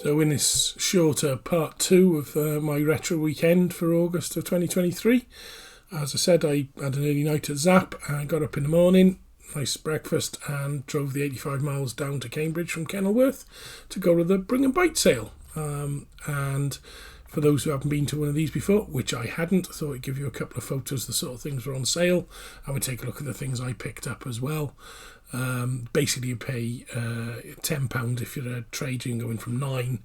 So in this shorter part 2 of my retro weekend for August of 2023, as I said, I had an early night at ZZAP. I got up in the morning, nice breakfast, and drove the 85 miles down to Cambridge from Kenilworth to go to the BringByte sale. And for those who haven't been to one of these before, which I hadn't, I thought I'd give you a couple of photos, the sort of things were on sale. I would take a look at the things I picked up as well. Basically you pay £10 if you're a trader, you can go in from 9,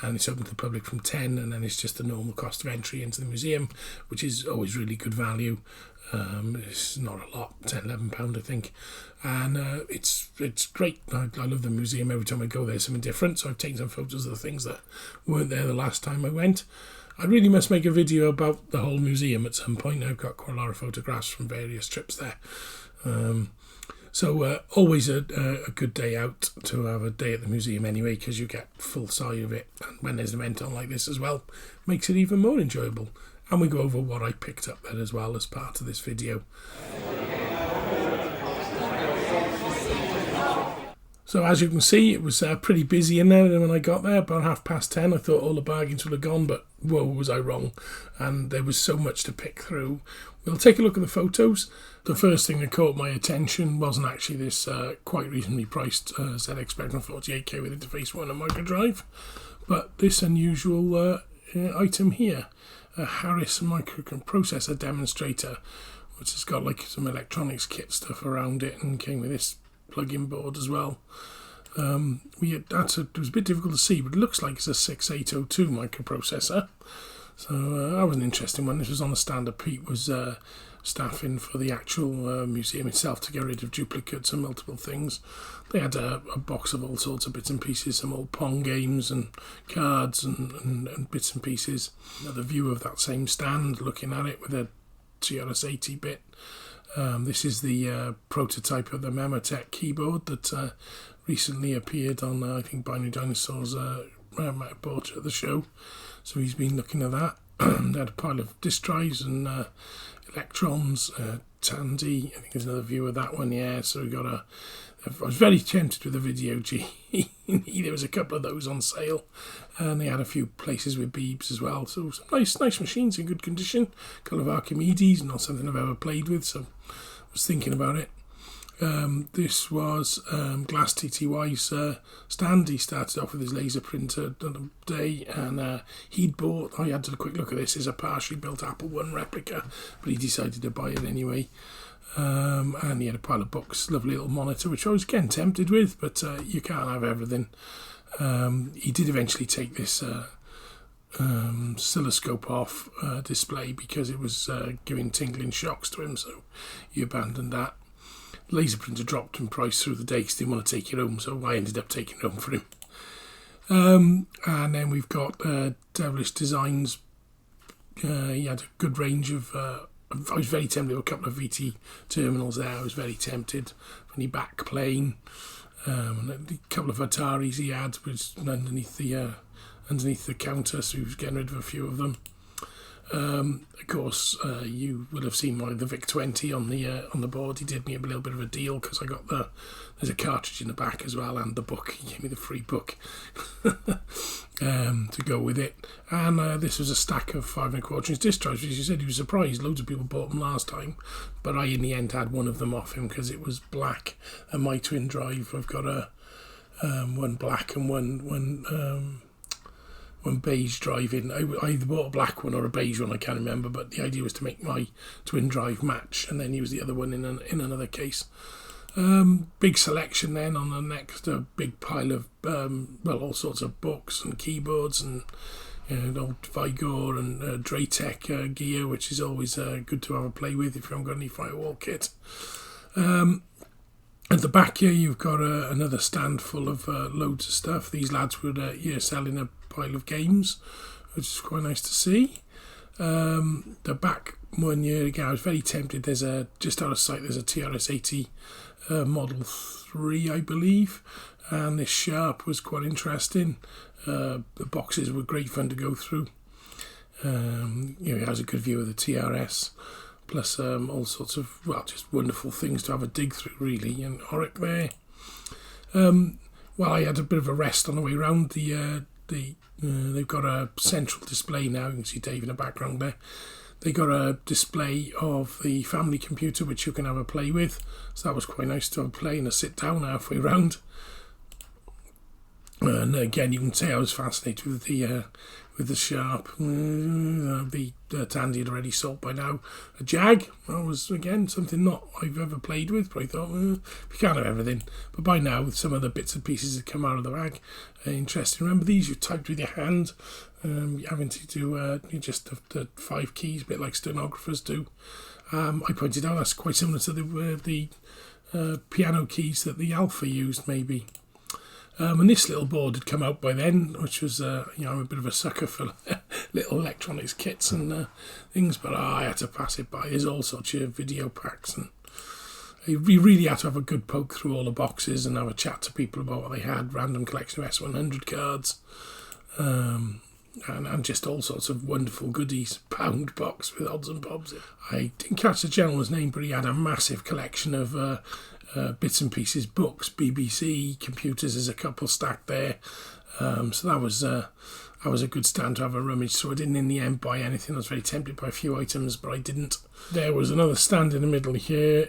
and it's open to the public from 10, and then it's just the normal cost of entry into the museum, which is always really good value. It's not a lot, £10-11 I think, and it's great. I love the museum. Every time I go there's something different, so I've taken some photos of the things that weren't there the last time I went. I really must make a video about the whole museum at some point. I've got quite a lot of photographs from various trips there. So always a good day out to have a day at the museum anyway, because you get full sight of it, and when there's an event on like this as well, makes it even more enjoyable. And we go over what I picked up then as well as part of this video. So as you can see, it was pretty busy in there, and when I got there about 10:30, I thought all the bargains would have gone, but whoa, was I wrong. And there was so much to pick through. We'll take a look at the photos. The first thing that caught my attention wasn't actually this quite reasonably priced ZX Spectrum 48K with interface 1 and microdrive, but this unusual item here, a Harris microprocessor demonstrator, which has got like some electronics kit stuff around it and came with this plug-in board as well. It was a bit difficult to see, but it looks like it's a 6802 microprocessor. So that was an interesting one. This was on the standard. Pete was staffing for the actual museum itself to get rid of duplicates and multiple things. They had a box of all sorts of bits and pieces, some old Pong games and cards and bits and pieces. Another view of that same stand, looking at it with a TRS-80 bit. This is the prototype of the Memotech keyboard that recently appeared on, I think, Binary Dinosaur's board at the show. So he's been looking at that. They had a pile of disk drives and electrons, Tandy. I think there's another view of that one, yeah. So we got I was very tempted with the Video G. There was a couple of those on sale, and they had a few places with Beebs as well. So some nice machines in good condition. A couple of Archimedes, not something I've ever played with, so I was thinking about it. This was Glass TTY's stand. He started off with his laser printer the other day, and he'd bought, I had a quick look at this, is a partially built Apple I replica, but he decided to buy it anyway. And he had a pile of books, lovely little monitor, which I was again tempted with, but you can't have everything. He did eventually take this oscilloscope off display because it was giving tingling shocks to him, so he abandoned that. Laser printer dropped in price through the day because he didn't want to take it home, so I ended up taking it home for him. And then we've got Devilish Designs. He had a good range of I was very tempted with a couple of VT terminals there. I was very tempted. Any back plane, and a couple of Ataris he had, which underneath the counter, so he was getting rid of a few of them. Of course, you will have seen the VIC-20 on the board. He did me a little bit of a deal because I got there's a cartridge in the back as well, and the book. He gave me the free book to go with it. And this was a stack of 5 1/4 disk drives. As you said, he was surprised. Loads of people bought them last time, but I in the end had one of them off him because it was black. And my twin drive, I've got a one black and one beige drive in. I either bought a black one or a beige one, I can't remember, but the idea was to make my twin drive match and then use the other one in another case. Big selection then on the next, a big pile of all sorts of books and keyboards and old Vigor and Draytech gear, which is always good to have a play with if you haven't got any firewall kit. At the back here you've got another stand full of loads of stuff. These lads were here selling a pile of games, which is quite nice to see. The back one here again, I was very tempted. There's just out of sight there's a TRS-80 Model 3 I believe, and this Sharp was quite interesting. The boxes were great fun to go through. It has a good view of the TRS, plus all sorts of just wonderful things to have a dig through really. And Oric there. I had a bit of a rest on the way around. The they've got a central display now. You can see Dave in the background there. They got a display of the family computer which you can have a play with. So that was quite nice to have a play and a sit down halfway round. And again, you can say I was fascinated with the Sharp. The Tandy had already sold by now. A Jag, that was again something not I've ever played with, but I thought you can't have everything. But by now, with some of the bits and pieces that come out of the bag, interesting. Remember these? You typed with your hand. You're having to do just the 5 keys, a bit like stenographers do. I pointed out that's quite similar to the piano keys that the Alpha used, maybe. And this little board had come out by then, which was, I'm a bit of a sucker for little electronics kits and things, but I had to pass it by. There's all sorts of video packs, and you really had to have a good poke through all the boxes and have a chat to people about what they had. Random collection of S100 cards, and just all sorts of wonderful goodies. Pound box with odds and bobs. I didn't catch the gentleman's name, but he had a massive collection of bits and pieces, books, BBC, computers. There's a couple stacked there. So that was a good stand to have a rummage through. I didn't in the end buy anything. I was very tempted by a few items, but I didn't. There was another stand in the middle here.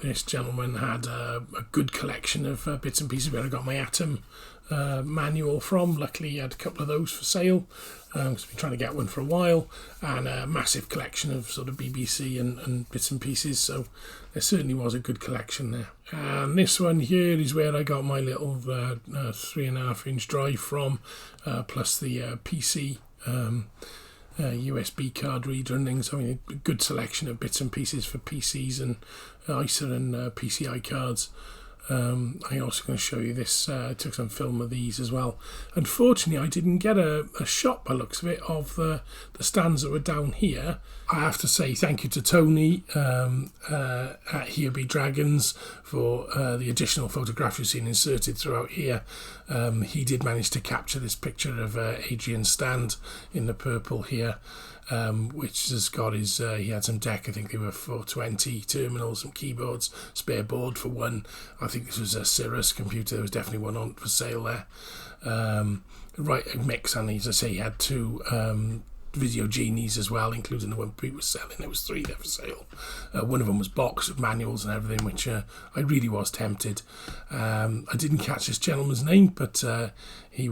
This gentleman had a good collection of bits and pieces where I got my Atom manual from. Luckily he had a couple of those for sale, because I've been trying to get one for a while, and a massive collection of sort of BBC and bits and pieces, so there certainly was a good collection there. And this one here is where I got my little 3.5-inch drive from, plus the PC USB card reader and things. I mean, a good selection of bits and pieces for PCs and ISA and PCI cards. I'm also going to show you this. I took some film of these as well. Unfortunately, I didn't get a shot by looks of it of the stands that were down here. I have to say thank you to Tony at Here Be Dragons for the additional photograph you've seen inserted throughout here. He did manage to capture this picture of Adrian's stand in the purple here. Which has got his, he had some deck, I think they were 420 terminals, some keyboards, spare board for one. I think this was a Cirrus computer. There was definitely one on for sale there. Right, a mix, and as I say, he had 2 Video Genies as well, including the one Pete was selling. There was 3 there for sale. One of them was boxed with manuals and everything, which I really was tempted. I didn't catch this gentleman's name, but he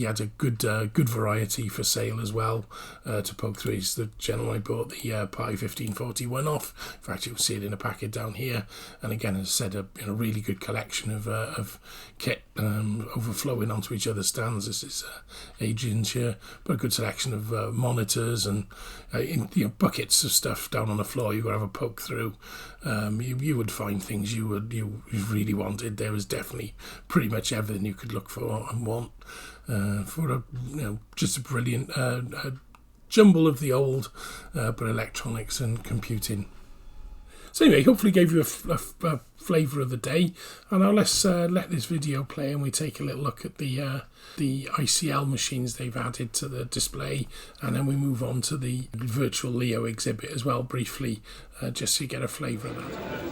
had a good variety for sale as well to poke through. He's the gentleman I bought the Pi 1541 off. In fact, you can see it in a packet down here. And again, as I said, a really good collection of kit overflowing onto each other's stands. This is Adrian's here, but a good selection of monitors and buckets of stuff down on the floor. You've got to have a poke through. You would find things you really wanted. There was definitely pretty much everything you could look for and want for just a brilliant jumble of the old but electronics and computing. So anyway, hopefully gave you a flavour of the day. And now let's let this video play and we take a little look at the ICL machines they've added to the display, and then we move on to the virtual Leo exhibit as well briefly, just so you get a flavour of that.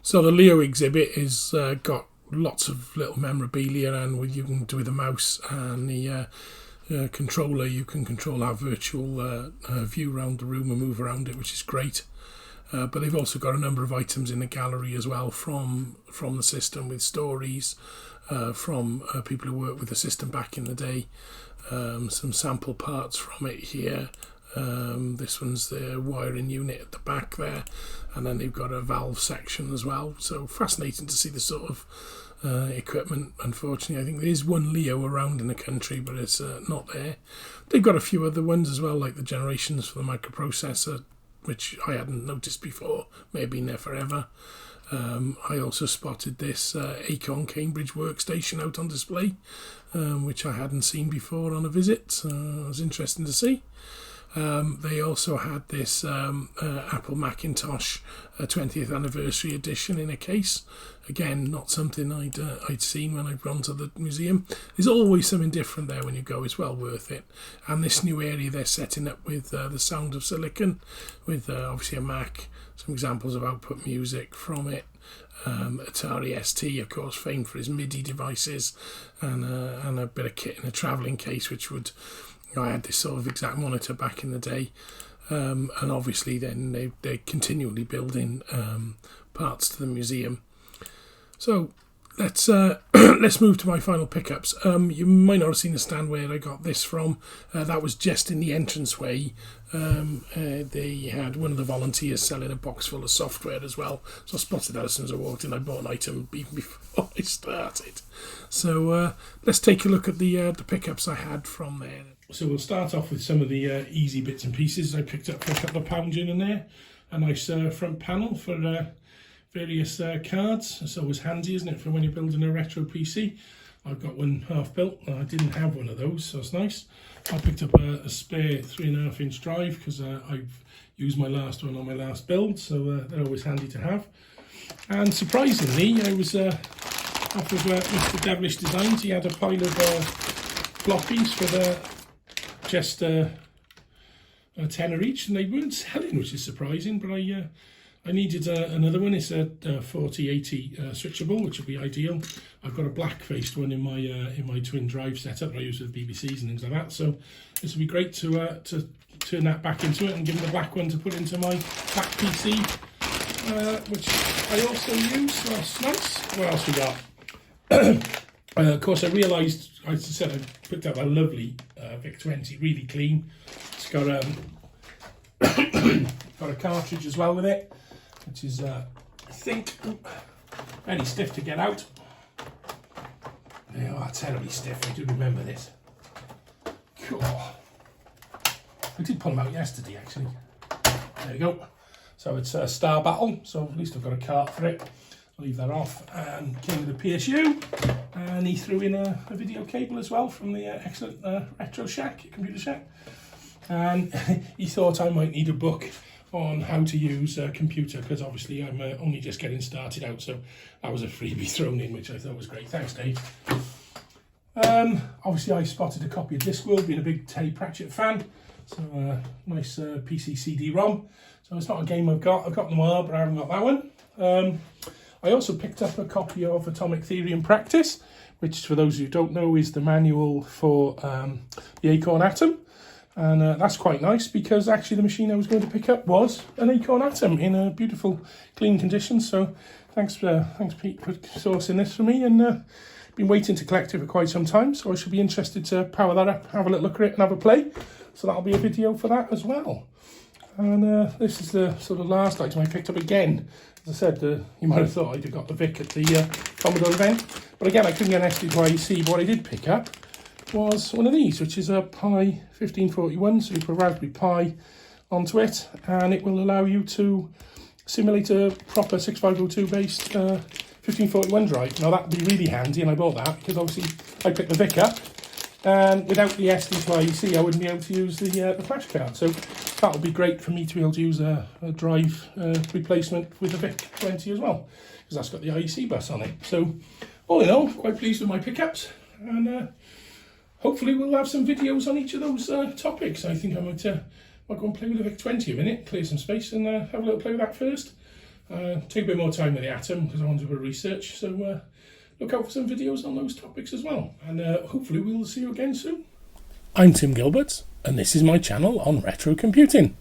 So the Leo exhibit is got lots of little memorabilia, and you can do with the mouse and the controller, you can control our virtual view around the room and move around it, which is great. But they've also got a number of items in the gallery as well from the system, with stories from people who worked with the system back in the day. Some sample parts from it here. This one's the wiring unit at the back there, and then they've got a valve section as well. So fascinating to see the sort of equipment. Unfortunately, I think there is one Leo around in the country, but it's not there. They've got a few other ones as well, like the generations for the microprocessor, which I hadn't noticed before. May have been there forever. I also spotted this Acorn Cambridge workstation out on display, which I hadn't seen before on a visit. So it was interesting to see. They also had this Apple Macintosh 20th anniversary edition in a case. Again, not something I'd seen when I've gone to the museum. There's always something different there when you go. It's well worth it. And this new area they're setting up with the Sound of Silicon, with obviously a Mac, some examples of output music from it. Atari ST, of course, famed for his MIDI devices, and a bit of kit in a travelling case, which would... I had this sort of exact monitor back in the day, and obviously then they're continually building parts to the museum. So let's let's move to my final pickups. You might not have seen the stand where I got this from. That was just in the entranceway. They had one of the volunteers selling a box full of software as well. So I spotted that as soon as I walked in. I bought an item even before I started. So let's take a look at the pickups I had from there. So we'll start off with some of the easy bits and pieces I picked up for a couple of pounds in there. A nice front panel for various cards. It's always handy, isn't it, for when you're building a retro PC. I've got one half built. I didn't have one of those, so it's nice. I picked up a spare 3.5-inch drive because I've used my last one on my last build, so they're always handy to have. And surprisingly, I was off of Mr. Devilish Designs. He had a pile of floppies for just a tenner each, and they weren't selling, which is surprising. But I needed another one. It's a 4080 switchable, which would be ideal. I've got a black-faced one in my twin drive setup that I use with BBCs and things like that. So this would be great to turn that back into it and give me the black one to put into my black PC, which I also use. So that's nice. What else we got? Of course, I realised, as I said, I picked up a lovely VIC-20, really clean. It's got got a cartridge as well with it, which is, I think, very stiff to get out. They are terribly stiff, I do remember this. Cool. I did pull them out yesterday, actually. There we go. So it's a Star Battle, so at least I've got a cart for it. I'll leave that off. And came with a PSU, and he threw in a video cable as well from the excellent Retro Shack, Computer Shack. And he thought I might need a book on how to use a computer, because obviously I'm only just getting started out, so that was a freebie thrown in, which I thought was great. Thanks, Dave. Obviously I spotted a copy of Discworld, being a big Terry Pratchett fan, so nice PC CD-ROM. So it's not a game I've got them all, but I haven't got that one. I also picked up a copy of Atomic Theory in Practice, which, for those who don't know, is the manual for the Acorn Atom. And that's quite nice, because actually the machine I was going to pick up was an Acorn Atom in a beautiful, clean condition. So thanks Pete for sourcing this for me, and been waiting to collect it for quite some time. So I should be interested to power that up, have a little look at it, and have a play. So that'll be a video for that as well. And this is the sort of last item I picked up again. As I said, you might have thought I'd have got the Vic at the Commodore event, but again I couldn't get an SDYC. But what I did pick up was one of these, which is a Pi 1541, so you put a Raspberry Pi onto it, and it will allow you to simulate a proper 6502 based 1541 drive. Now that would be really handy, and I bought that because obviously I picked the Vic up, and without the SDYC I wouldn't be able to use the flash card. So that would be great for me to be able to use a drive replacement with the VIC-20 as well, because that's got the IEC bus on it. So all in all, quite pleased with my pickups, and hopefully we'll have some videos on each of those topics. I think I might go and play with the VIC-20 a minute, clear some space, and have a little play with that first. Take a bit more time with the Atom because I want to do a bit of research, so look out for some videos on those topics as well, and hopefully we'll see you again soon. I'm Tim Gilbert, and this is my channel on retro computing.